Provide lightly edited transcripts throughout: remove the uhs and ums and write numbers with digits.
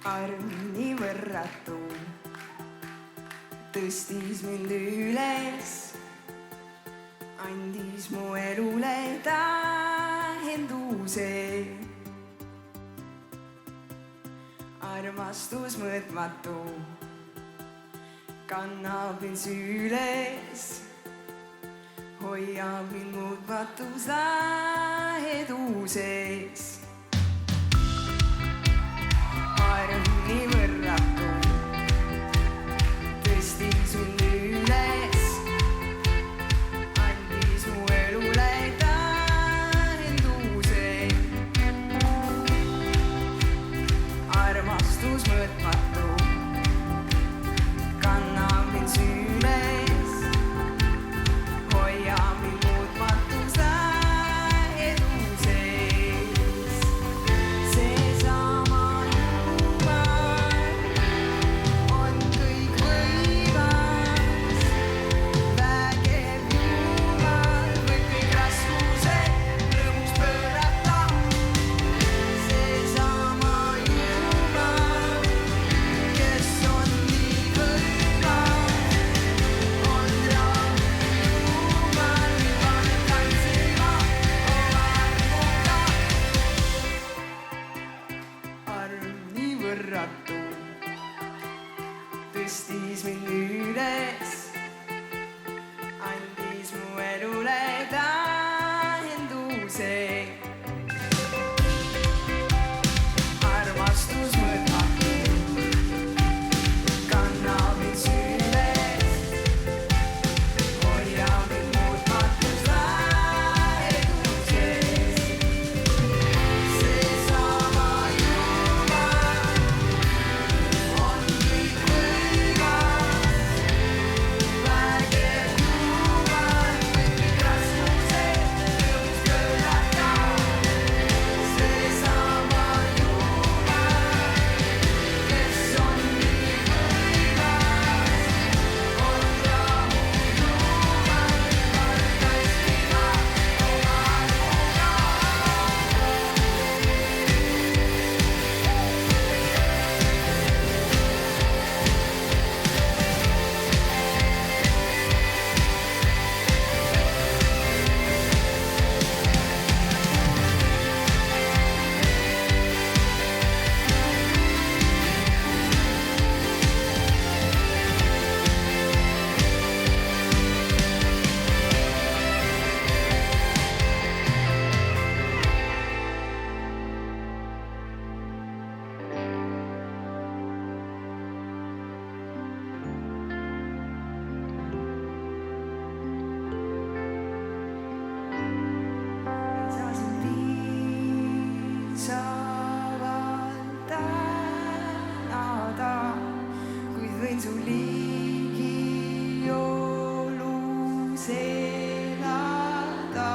arm nii võrratu tõstis mind üles, andis mu elule tähenduse. Armastus mõõtmatu kannab mind süles, hoiab mind muutmatus läheduses. Arm nii võrratu tõstis mind üles, andis mu elule tähenduse. Armastus mõõtmatu kannab mind süles, hoiab mind muutmatus läheduses. Seesama Jumal on kõikvõimas, vägev Jumal võib kõik raskused rõõmus pöörata. Seesama Jumal, kes on nii võimas, on rahu Jumal, nüüd paneb tantsima oma armuga. Arm nii võrratu tõstis mind üles, andis mu elule tähenduse. Armastus mõõtmatu kannab mind süles, hoiab mind muutmatus läheduses. Seesama Jumal on kõikvõimas, vägev Jumal võib kõik raskused rõõmus pöörata. Seesama Jumal, kes on nii võimas, on rahu Jumal, paneb tantsima oma armuga. Sa sind piisavalt tänada, kuid võin su ligiolus elada.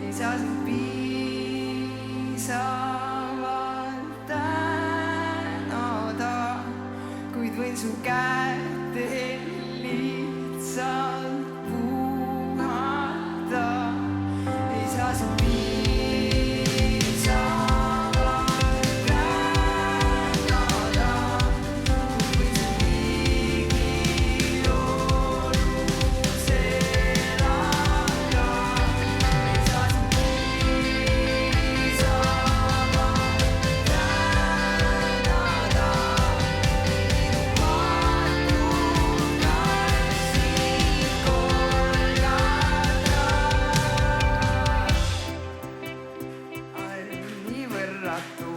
Ei saa sind piisavalt tänada, kuid võin su kätel lihtsalt puhata. Ei saa sind piisavalt tänada, kuid võin su ligiolus elada. Ei saa sind piisavalt tänada, minu patukassi kolgata. Arm nii võrratu